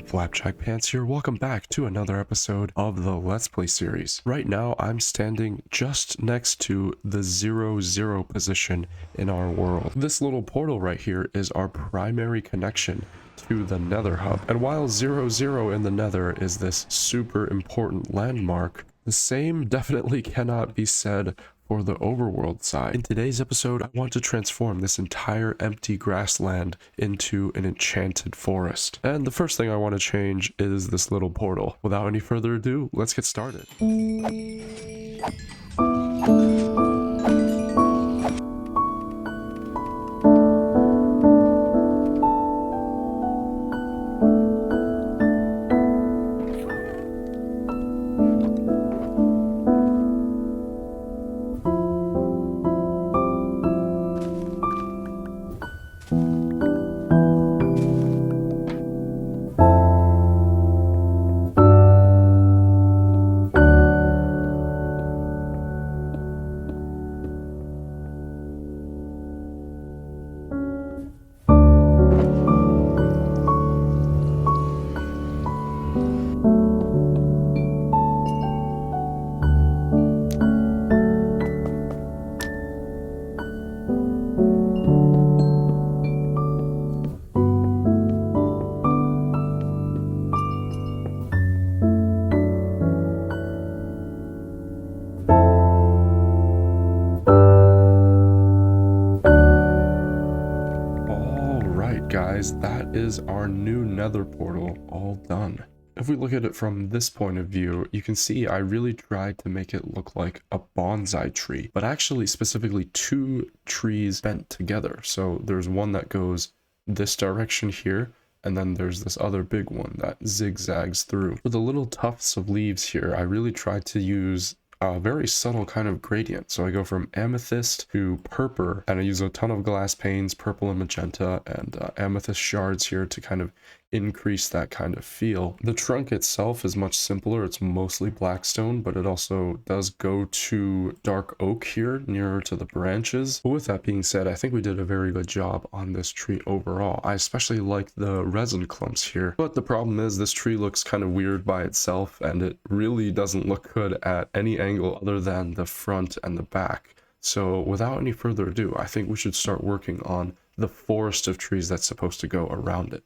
Flapjack Pants here. Welcome back to another episode of the Let's Play series. Right now, I'm standing just next to the 0, position in our world. This little portal right here is our primary connection to the Nether hub. And while 0 in the Nether is this super important landmark, the same definitely cannot be said for the overworld side. In today's episode, I want to transform this entire empty grassland into an enchanted forest. And the first thing I want to change is this little portal. Without any further ado, let's get started. Guys, that is our new nether portal all done. If we look at it from this point of view, you can see I really tried to make it look like a bonsai tree, but actually specifically two trees bent together. So there's one that goes this direction here, and then there's this other big one that zigzags through. For the little tufts of leaves here, I really tried to use a very subtle kind of gradient. So I go from amethyst to purple, and I use a ton of glass panes, purple and magenta, and amethyst shards here to kind of increase that kind of feel. The trunk itself is much simpler. It's mostly blackstone, but it also does go to dark oak here nearer to the branches. But with that being said, I think we did a very good job on this tree overall. I especially like the resin clumps here, but the problem is this tree looks kind of weird by itself, and it really doesn't look good at any angle other than the front and the back. So without any further ado, I think we should start working on the forest of trees that's supposed to go around it.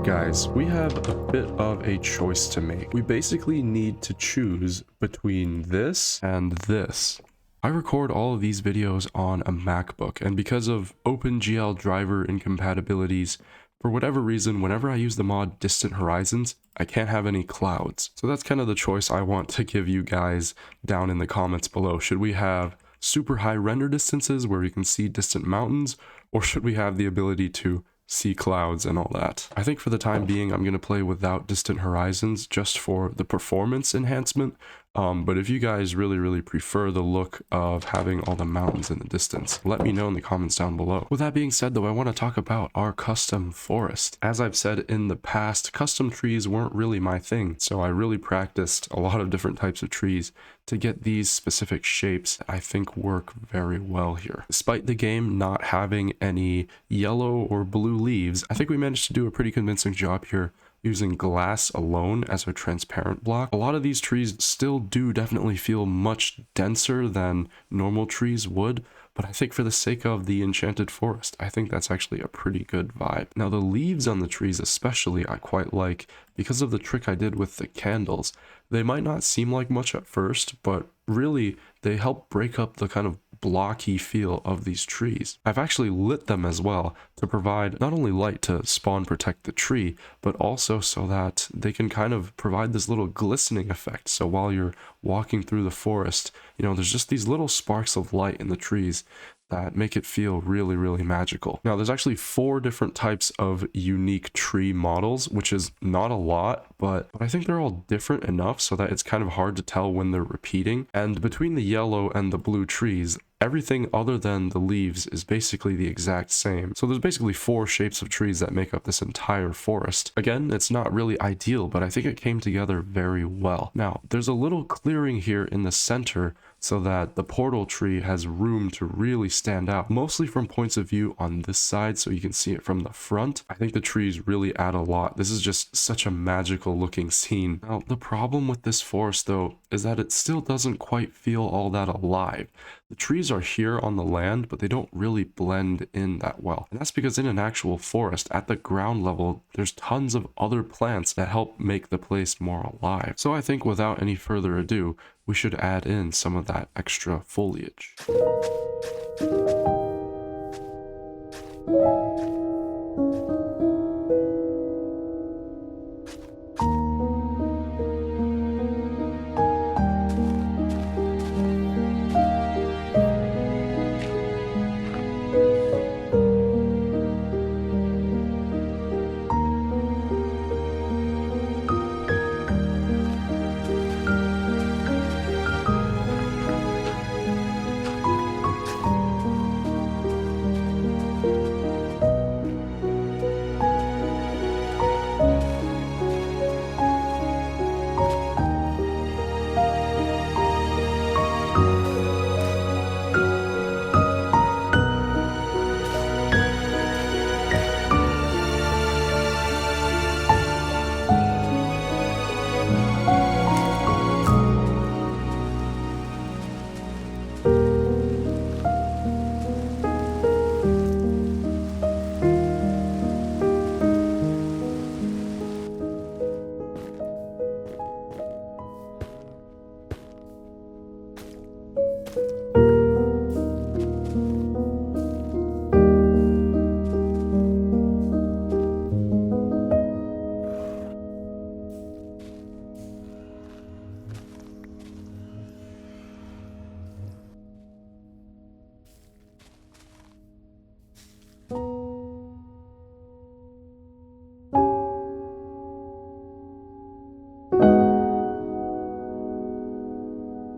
Guys, we have a bit of a choice to make. We basically need to choose between this and this. I record all of these videos on a MacBook, and because of OpenGL driver incompatibilities, for whatever reason, whenever I use the mod Distant Horizons, I can't have any clouds. So that's kind of the choice I want to give you guys down in the comments below. Should we have super high render distances where we can see distant mountains, or should we have the ability to see clouds and all that? I think for the time being, I'm going to play without Distant Horizons just for the performance enhancement But if you guys really prefer the look of having all the mountains in the distance, let me know in the comments down below. With that being said though, I want to talk about our custom forest. As I've said in the past, custom trees weren't really my thing, so I really practiced a lot of different types of trees to get these specific shapes that I think work very well here. Despite the game not having any yellow or blue leaves, I think we managed to do a pretty convincing job here using glass alone as a transparent block. A lot of these trees still do definitely feel much denser than normal trees would, but I think for the sake of the enchanted forest, I think that's actually a pretty good vibe. Now the leaves on the trees especially I quite like because of the trick I did with the candles. They might not seem like much at first, but really they help break up the kind of blocky feel of these trees. I've actually lit them as well to provide not only light to spawn protect the tree, but also so that they can kind of provide this little glistening effect. So while you're walking through the forest, you know, there's just these little sparks of light in the trees that make it feel really magical. Now there's actually 4 different types of unique tree models, which is not a lot, but I think they're all different enough so that it's kind of hard to tell when they're repeating. And between the yellow and the blue trees, everything other than the leaves is basically the exact same. So there's basically 4 shapes of trees that make up this entire forest. Again, it's not really ideal, but I think it came together very well. Now, there's a little clearing here in the center so that the portal tree has room to really stand out, mostly from points of view on this side so you can see it from the front. I think the trees really add a lot. This is just such a magical looking scene. Now, the problem with this forest though is that it still doesn't quite feel all that alive. The trees are here on the land, but they don't really blend in that well. And that's because in an actual forest, at the ground level, there's tons of other plants that help make the place more alive. So I think without any further ado, we should add in some of that extra foliage.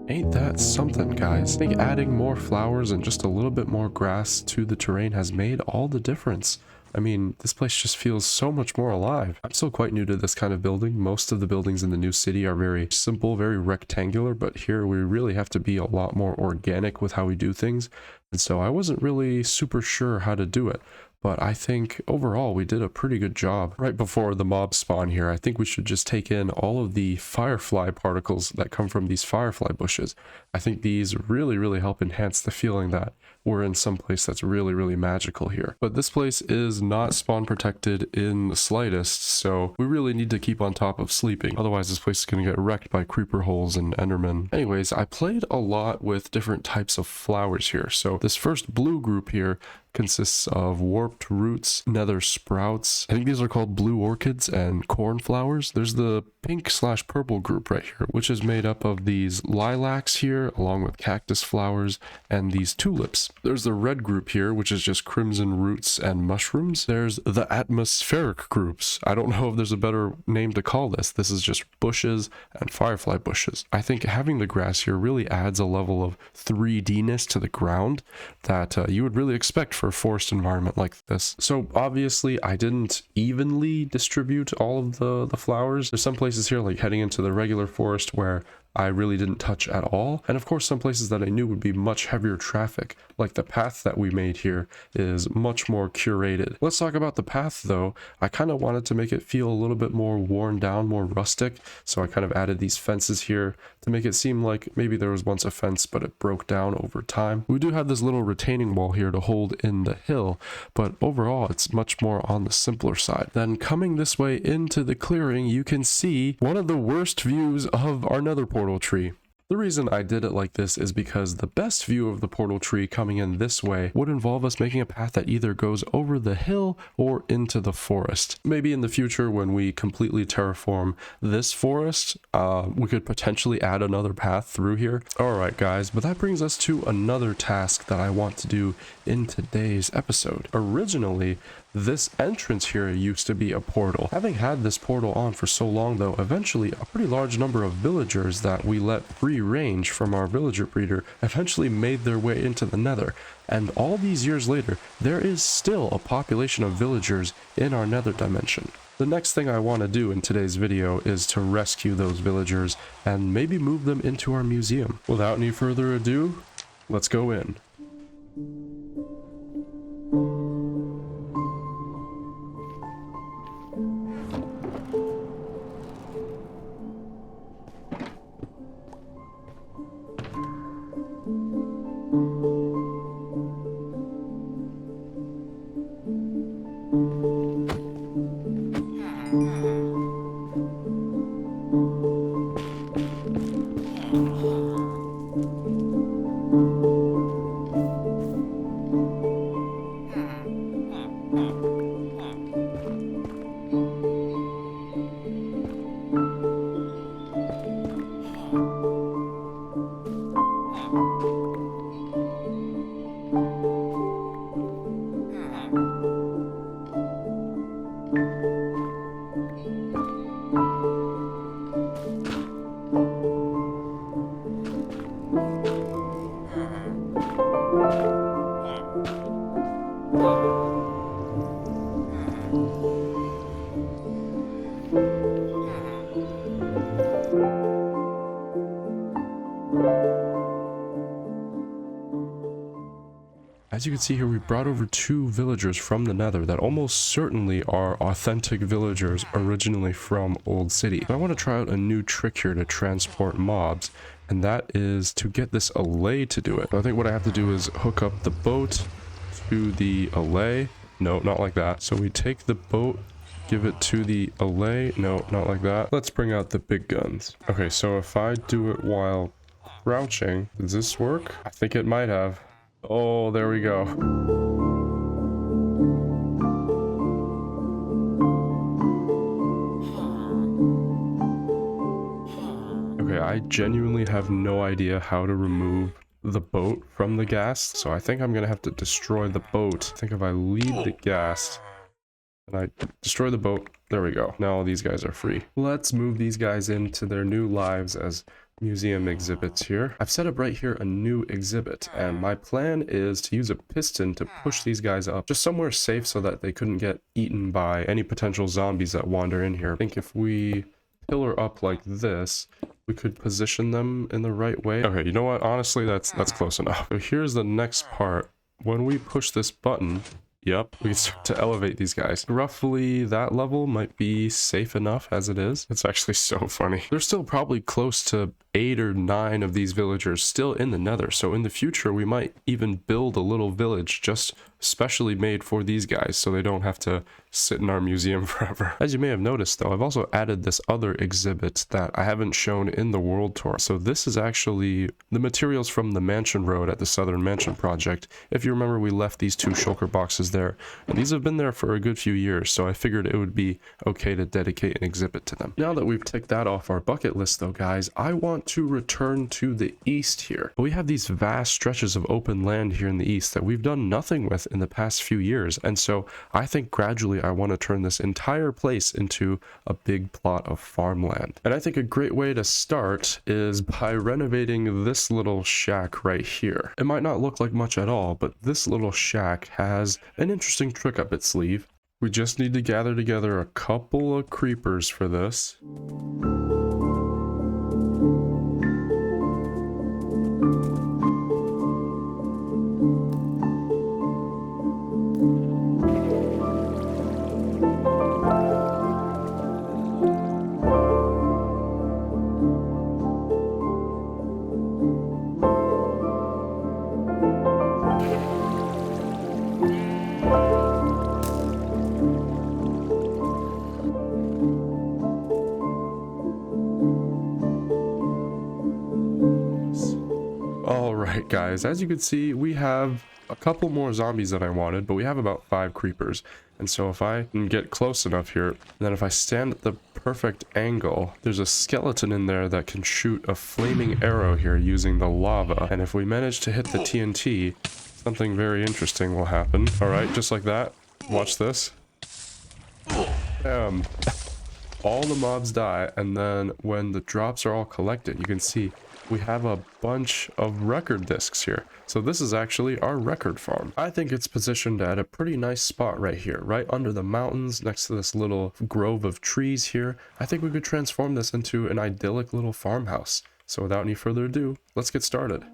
Ain't that something, guys? I think adding more flowers and just a little bit more grass to the terrain has made all the difference. I mean, this place just feels so much more alive. I'm still quite new to this kind of building. Most of the buildings in the new city are very simple, very rectangular, but here we really have to be a lot more organic with how we do things. And so I wasn't really super sure how to do it. But I think overall we did a pretty good job. Right before the mob spawn here, I think we should just take in all of the firefly particles that come from these firefly bushes. I think these really help enhance the feeling that we're in some place that's really magical here. But this place is not spawn protected in the slightest, so we really need to keep on top of sleeping. Otherwise this place is going to get wrecked by creeper holes and endermen. Anyways, I played a lot with different types of flowers here. So this first blue group here consists of warped roots, nether sprouts. I think these are called blue orchids and cornflowers. There's the pink/purple group right here, which is made up of these lilacs here, along with cactus flowers and these tulips. There's the red group here, which is just crimson roots and mushrooms. There's the atmospheric groups. I don't know if there's a better name to call this. This is just bushes and firefly bushes. I think having the grass here really adds a level of 3D-ness to the ground that you would really expect for a forest environment like this. So obviously I didn't evenly distribute all of the flowers. There's some places here like heading into the regular forest where I really didn't touch at all. And of course, some places that I knew would be much heavier traffic, like the path that we made here is much more curated. Let's talk about the path though. I kind of wanted to make it feel a little bit more worn down, more rustic. So I kind of added these fences here to make it seem like maybe there was once a fence, but it broke down over time. We do have this little retaining wall here to hold in the hill, but overall it's much more on the simpler side. Then coming this way into the clearing, you can see one of the worst views of our nether portal tree. The reason I did it like this is because the best view of the portal tree coming in this way would involve us making a path that either goes over the hill or into the forest. Maybe in the future when we completely terraform this forest, we could potentially add another path through here. Alright guys, but that brings us to another task that I want to do in today's episode. Originally, this entrance here used to be a portal. Having had this portal on for so long though, eventually a pretty large number of villagers that we let free range from our villager breeder eventually made their way into the nether. And all these years later, there is still a population of villagers in our nether dimension. The next thing I want to do in today's video is to rescue those villagers and maybe move them into our museum. Without any further ado, let's go in. As you can see here, we brought over 2 villagers from the nether that almost certainly are authentic villagers originally from Old City. I want to try out a new trick here to transport mobs, and that is to get this allay to do it. So I think what I have to do is hook up the boat to the allay. No, not like that. So we take the boat, give it to the allay. No, not like that. Let's bring out the big guns. Okay, so if I do it while crouching, does this work? I think it might have. Oh, there we go. Okay, I genuinely have no idea how to remove the boat from the gas, so I think I'm gonna have to destroy the boat. I think if I leave the gas and I destroy the boat, there we go. Now all these guys are free. Let's move these guys into their new lives as museum exhibits here. I've set up right here a new exhibit, and my plan is to use a piston to push these guys up just somewhere safe so that they couldn't get eaten by any potential zombies that wander in here. I think if we pillar up like this, we could position them in the right way. Okay, you know what? Honestly, that's close enough. So here's the next part. When we push this button, yep, we can start to elevate these guys. Roughly that level might be safe enough as it is. It's actually so funny. There's still probably close to 8 or 9 of these villagers still in the nether, so in the future we might even build a little village just specially made for these guys so they don't have to sit in our museum forever. As you may have noticed though, I've also added this other exhibit that I haven't shown in the world tour. So this is actually the materials from the mansion road at the Southern Mansion project. If you remember, we left these 2 shulker boxes there, and these have been there for a good few years, so I figured it would be okay to dedicate an exhibit to them. Now that we've ticked that off our bucket list though, guys, I want want to return to the east here. But we have these vast stretches of open land here in the east that we've done nothing with in the past few years, and so I think gradually I want to turn this entire place into a big plot of farmland. And I think a great way to start is by renovating this little shack right here. It might not look like much at all, but this little shack has an interesting trick up its sleeve. We just need to gather together a couple of creepers for this. Alright guys, as you can see, we have a couple more zombies that I wanted, but we have about 5 creepers. And so if I can get close enough here, then if I stand at the perfect angle, there's a skeleton in there that can shoot a flaming arrow here using the lava. And if we manage to hit the TNT, something very interesting will happen. Alright, just like that. Watch this. Bam. All the mobs die, and then when the drops are all collected, you can see we have a bunch of record discs here. So this is actually our record farm. I think it's positioned at a pretty nice spot right here, right under the mountains next to this little grove of trees here. I think we could transform this into an idyllic little farmhouse. So without any further ado, let's get started.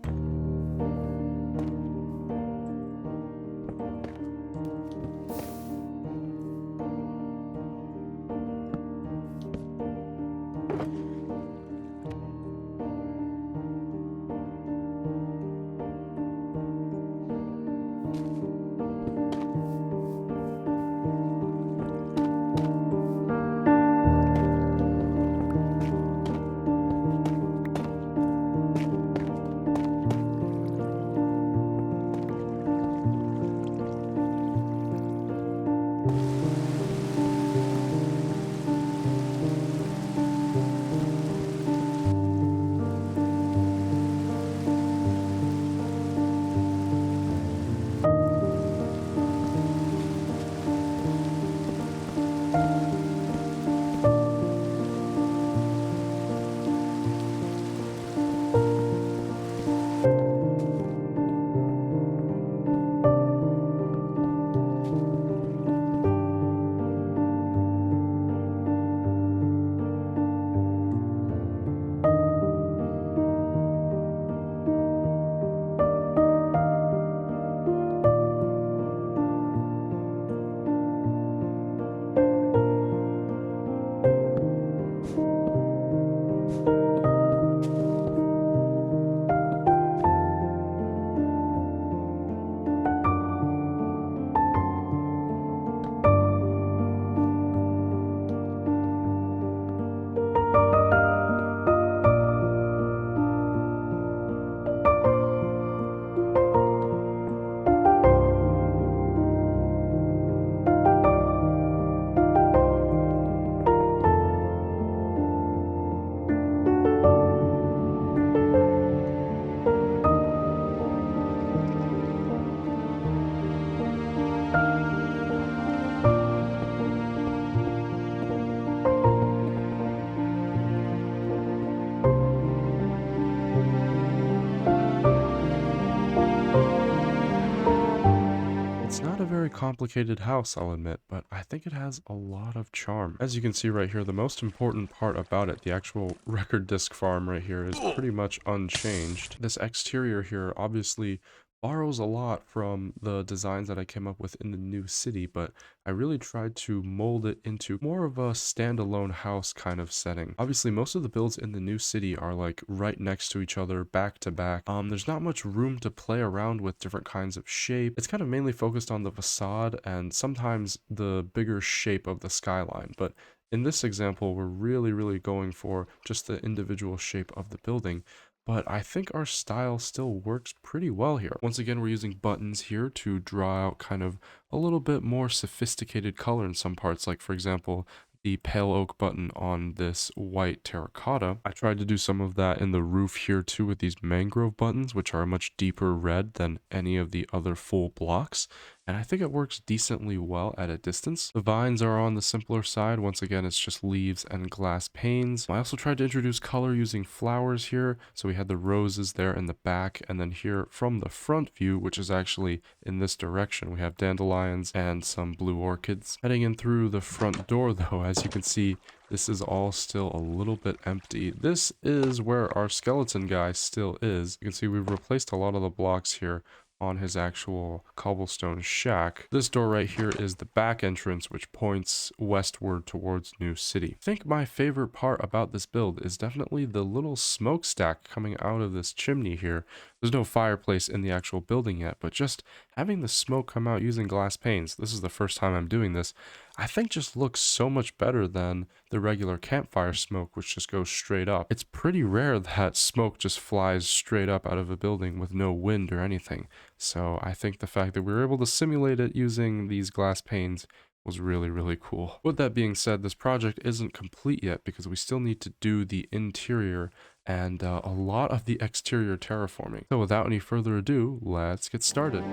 It's not a very complicated house, I'll admit, but I think it has a lot of charm. As you can see right here, the most important part about it, the actual record disc farm right here, is pretty much unchanged. This exterior here obviously borrows a lot from the designs that I came up with in the new city, but I really tried to mold it into more of a standalone house kind of setting. Obviously, most of the builds in the new city are like right next to each other, back to back. There's not much room to play around with different kinds of shape. It's kind of mainly focused on the facade and sometimes the bigger shape of the skyline, but in this example, we're really going for just the individual shape of the building. But I think our style still works pretty well here. Once again, we're using buttons here to draw out kind of a little bit more sophisticated color in some parts. Like for example, the pale oak button on this white terracotta. I tried to do some of that in the roof here too with these mangrove buttons, which are a much deeper red than any of the other full blocks. And I think it works decently well at a distance. The vines are on the simpler side. Once again, it's just leaves and glass panes. I also tried to introduce color using flowers here. So we had the roses there in the back, and then here from the front view, which is actually in this direction, we have dandelions and some blue orchids. Heading in through the front door though, as you can see, this is all still a little bit empty. This is where our skeleton guy still is. You can see we've replaced a lot of the blocks here on his actual cobblestone shack. This door right here is the back entrance, which points westward towards New City. I think my favorite part about this build is definitely the little smokestack coming out of this chimney here. There's no fireplace in the actual building yet, but just having the smoke come out using glass panes, this is the first time I'm doing this, I think just looks so much better than the regular campfire smoke, which just goes straight up. It's pretty rare that smoke just flies straight up out of a building with no wind or anything. So I think the fact that we were able to simulate it using these glass panes was really, really cool. With that being said, this project isn't complete yet because we still need to do the interior and a lot of the exterior terraforming. So without any further ado, let's get started.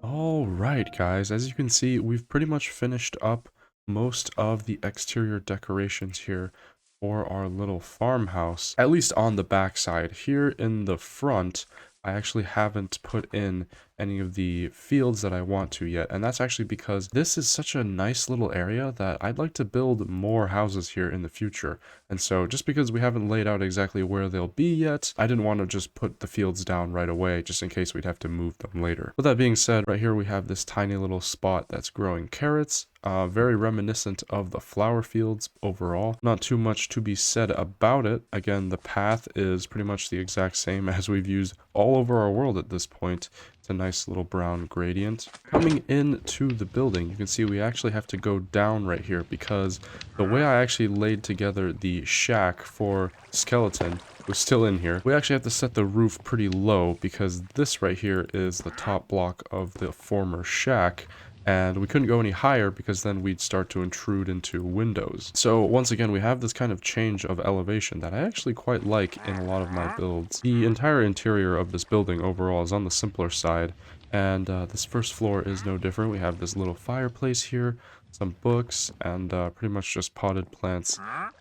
Alright guys, as you can see, we've pretty much finished up most of the exterior decorations here for our little farmhouse, at least on the back side. Here in the front, I actually haven't put in any of the fields that I want to yet, and that's actually because this is such a nice little area that I'd like to build more houses here in the future. And so just because we haven't laid out exactly where they'll be yet, I didn't want to just put the fields down right away just in case we'd have to move them later. With that being said, right here we have this tiny little spot that's growing carrots, very reminiscent of the flower fields overall. Not too much to be said about it. Again, the path is pretty much the exact same as we've used all over our world at this point. It's a nice little brown gradient. Coming into the building, you can see we actually have to go down right here because the way I actually laid together the shack for skeleton was still in here. We actually have to set the roof pretty low because this right here is the top block of the former shack. And we couldn't go any higher because then we'd start to intrude into windows. So once again, we have this kind of change of elevation that I actually quite like in a lot of my builds. The entire interior of this building overall is on the simpler side, and this first floor is no different. We have this little fireplace here, some books, and pretty much just potted plants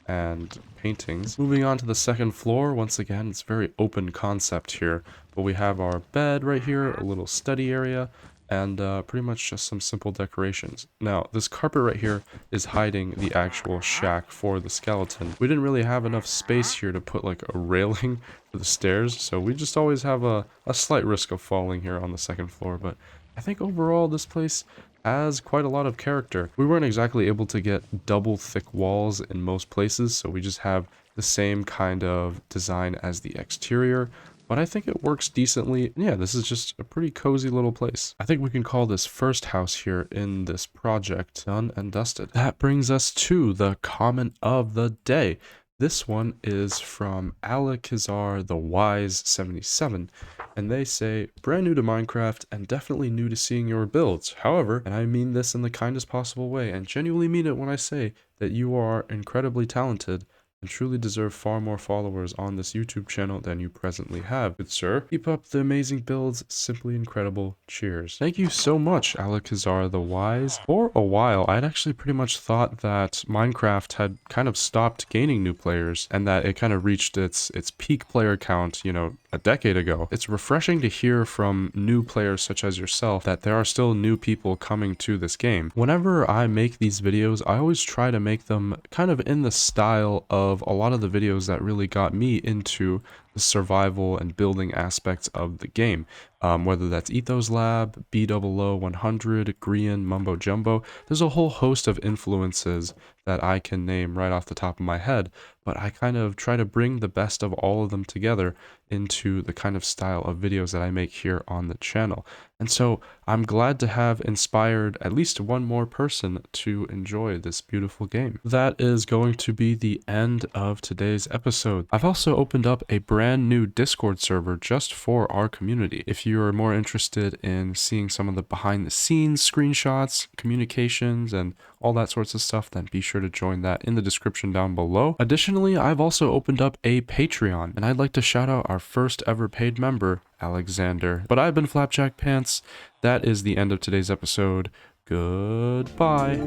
and paintings. Moving on to the second floor, once again, it's very open concept here, but we have our bed right here, a little study area, and pretty much just some simple decorations. Now, this carpet right here is hiding the actual shack for the skeleton. We didn't really have enough space here to put like a railing for the stairs, so we just always have a slight risk of falling here on the second floor, but I think overall this place has quite a lot of character. We weren't exactly able to get double thick walls in most places, so we just have the same kind of design as the exterior, but I think it works decently. Yeah, this is just a pretty cozy little place. I think we can call this first house here in this project done and dusted. That brings us to the comment of the day. This one is from Alakazar the Wise 77, and they say, brand new to Minecraft and definitely new to seeing your builds. However, and I mean this in the kindest possible way and genuinely mean it when I say that you are incredibly talented and truly deserve far more followers on this YouTube channel than you presently have. Good sir, keep up the amazing builds, simply incredible. Cheers. Thank you so much, Alakazar the Wise. For a while, I'd actually pretty much thought that Minecraft had kind of stopped gaining new players and that it kind of reached its peak player count, you know, a decade ago. It's refreshing to hear from new players such as yourself that there are still new people coming to this game. Whenever I make these videos, I always try to make them kind of in the style of a lot of the videos that really got me into the survival and building aspects of the game. Whether that's Ethos Lab, B000100, Grian, Mumbo Jumbo, there's a whole host of influences that I can name right off the top of my head, but I kind of try to bring the best of all of them together into the kind of style of videos that I make here on the channel. And so I'm glad to have inspired at least one more person to enjoy this beautiful game. That is going to be the end of today's episode. I've also opened up a brand new Discord server just for our community. If you're more interested in seeing some of the behind the scenes screenshots, communications, and all that sorts of stuff, then be sure to join that in the description down below. Additionally, I've also opened up a Patreon, and I'd like to shout out our first ever paid member, Alexander. But I've been Flapjack Pants. That is the end of today's episode. Goodbye.